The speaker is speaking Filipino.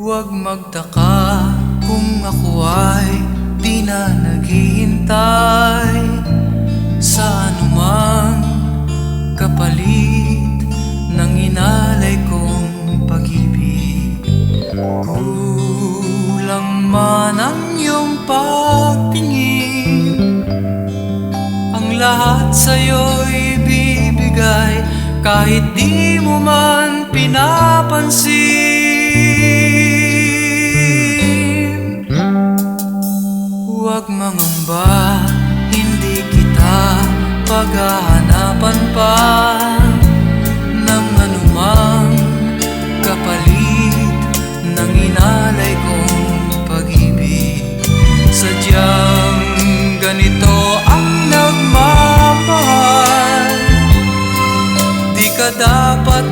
Huwag magtaka kung ako ay di na naghihintay sa anumang kapalit ng inalay kong pag-ibig. Kulang man ang iyong pagtingin, ang lahat sa'yo'y bibigay kahit di mo man pinapansin. Huwag mangamba, hindi kita paghahanapan pa ng anumang kapalit ng inalay kong pag-ibig. Sadyang ganito ang nagmamahal, di ka dapat